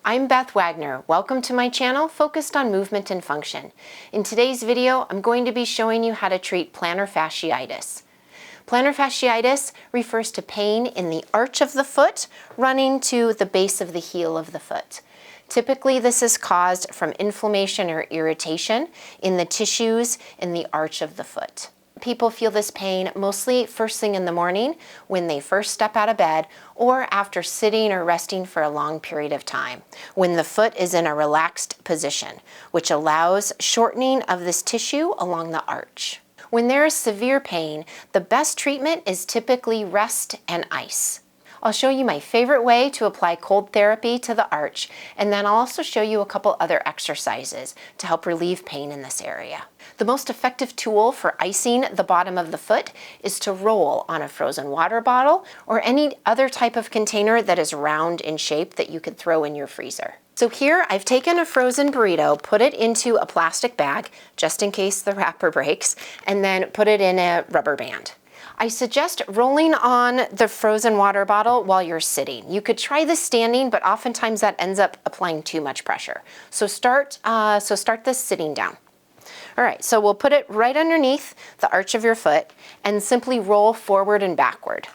I'm Beth Wagner. Welcome to my channel focused on movement and function. In today's video, I'm going to be showing you how to treat plantar fasciitis. Plantar fasciitis refers to pain in the arch of the foot running to the base of the heel of the foot. Typically, this is caused from inflammation or irritation in the tissues in the arch of the foot. People feel this pain mostly first thing in the morning when they first step out of bed or after sitting or resting for a long period of time, when the foot is in a relaxed position, which allows shortening of this tissue along the arch. When there is severe pain, the best treatment is typically rest and ice. I'll show you my favorite way to apply cold therapy to the arch, and then I'll also show you a couple other exercises to help relieve pain in this area. The most effective tool for icing the bottom of the foot is to roll on a frozen water bottle or any other type of container that is round in shape that you could throw in your freezer. So here I've taken a frozen burrito, put it into a plastic bag, just in case the wrapper breaks, and then put it in a rubber band. I suggest rolling on the frozen water bottle while you're sitting. You could try this standing, but oftentimes that ends up applying too much pressure. So start this sitting down. All right, so we'll put it right underneath the arch of your foot and simply roll forward and backward.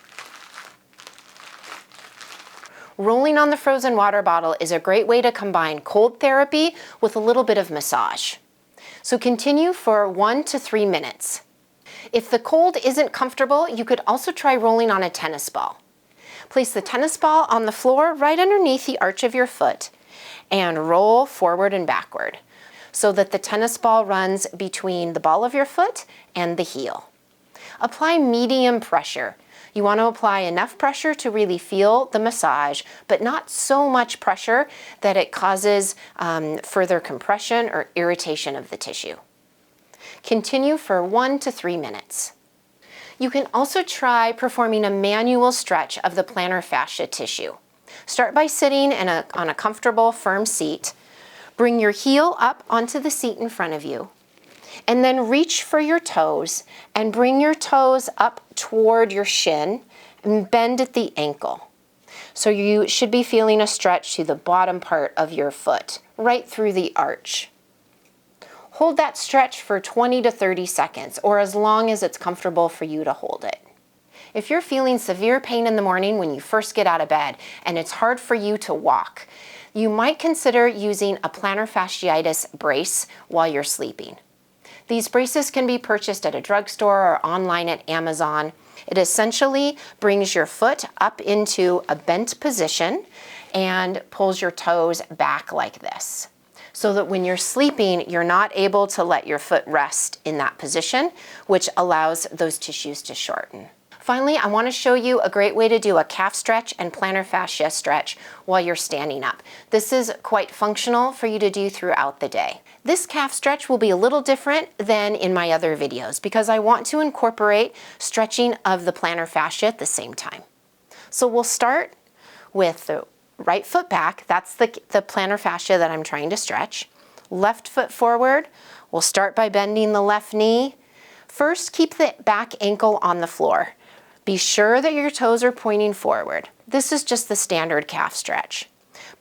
Rolling on the frozen water bottle is a great way to combine cold therapy with a little bit of massage. So continue for 1 to 3 minutes. If the cold isn't comfortable, you could also try rolling on a tennis ball. Place the tennis ball on the floor right underneath the arch of your foot and roll forward and backward so that the tennis ball runs between the ball of your foot and the heel. Apply medium pressure. You want to apply enough pressure to really feel the massage, but not so much pressure that it causes further compression or irritation of the tissue. Continue for 1 to 3 minutes. You can also try performing a manual stretch of the plantar fascia tissue. Start by sitting on a comfortable, firm seat. Bring your heel up onto the seat in front of you, and then reach for your toes and bring your toes up toward your shin and bend at the ankle. So you should be feeling a stretch to the bottom part of your foot, right through the arch. Hold that stretch for 20 to 30 seconds, or as long as it's comfortable for you to hold it. If you're feeling severe pain in the morning when you first get out of bed and it's hard for you to walk, you might consider using a plantar fasciitis brace while you're sleeping. These braces can be purchased at a drugstore or online at Amazon. It essentially brings your foot up into a bent position and pulls your toes back like this, so that when you're sleeping, you're not able to let your foot rest in that position, which allows those tissues to shorten. Finally, I want to show you a great way to do a calf stretch and plantar fascia stretch while you're standing up. This is quite functional for you to do throughout the day. This calf stretch will be a little different than in my other videos because I want to incorporate stretching of the plantar fascia at the same time. So we'll start with the right foot back. That's the plantar fascia that I'm trying to stretch. Left foot forward. We'll start by bending the left knee. First, keep the back ankle on the floor. Be sure that your toes are pointing forward. This is just the standard calf stretch.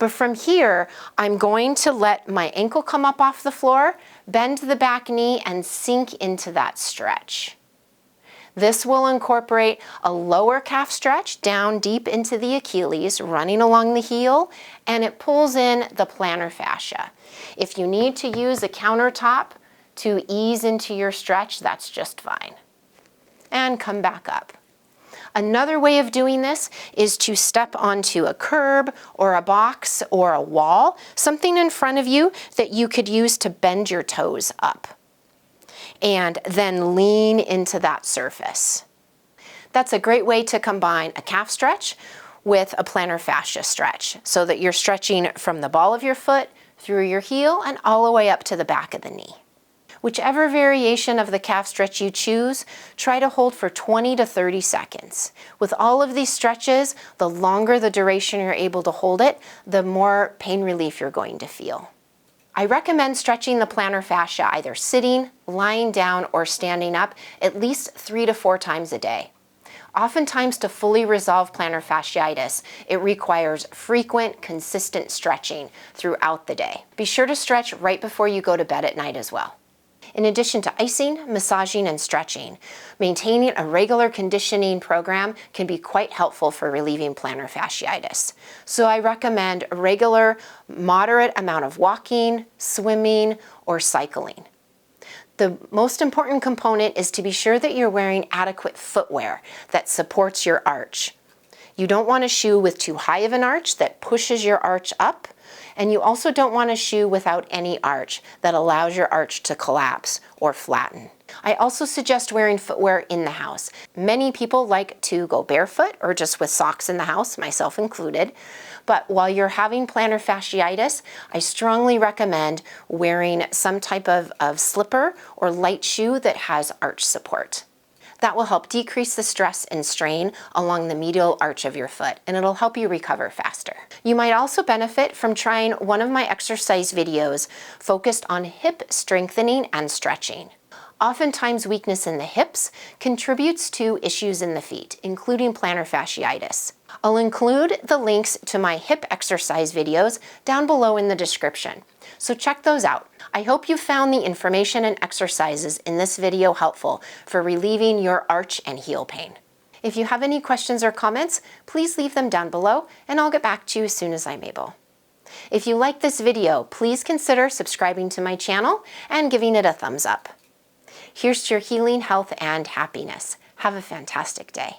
But from here, I'm going to let my ankle come up off the floor, bend the back knee, and sink into that stretch. This will incorporate a lower calf stretch down deep into the Achilles, running along the heel, and it pulls in the plantar fascia. If you need to use a countertop to ease into your stretch, that's just fine. And come back up. Another way of doing this is to step onto a curb or a box or a wall, something in front of you that you could use to bend your toes up, and then lean into that surface. That's a great way to combine a calf stretch with a plantar fascia stretch so that you're stretching from the ball of your foot through your heel and all the way up to the back of the knee. Whichever variation of the calf stretch you choose, try to hold for 20 to 30 seconds. With all of these stretches, the longer the duration you're able to hold it, the more pain relief you're going to feel. I recommend stretching the plantar fascia either sitting, lying down, or standing up at least 3 to 4 times a day. Oftentimes, to fully resolve plantar fasciitis, it requires frequent, consistent stretching throughout the day. Be sure to stretch right before you go to bed at night as well. In addition to icing, massaging, and stretching, maintaining a regular conditioning program can be quite helpful for relieving plantar fasciitis. So I recommend a regular, moderate amount of walking, swimming, or cycling. The most important component is to be sure that you're wearing adequate footwear that supports your arch. You don't want a shoe with too high of an arch that pushes your arch up, and you also don't want a shoe without any arch that allows your arch to collapse or flatten. I also suggest wearing footwear in the house. Many people like to go barefoot or just with socks in the house, myself included. But while you're having plantar fasciitis, I strongly recommend wearing some type of slipper or light shoe that has arch support. That will help decrease the stress and strain along the medial arch of your foot, and it'll help you recover faster. You might also benefit from trying one of my exercise videos focused on hip strengthening and stretching. Oftentimes, weakness in the hips contributes to issues in the feet, including plantar fasciitis. I'll include the links to my hip exercise videos down below in the description, so check those out. I hope you found the information and exercises in this video helpful for relieving your arch and heel pain. If you have any questions or comments, please leave them down below and I'll get back to you as soon as I'm able. If you like this video, please consider subscribing to my channel and giving it a thumbs up. Here's to your healing, health, and happiness. Have a fantastic day.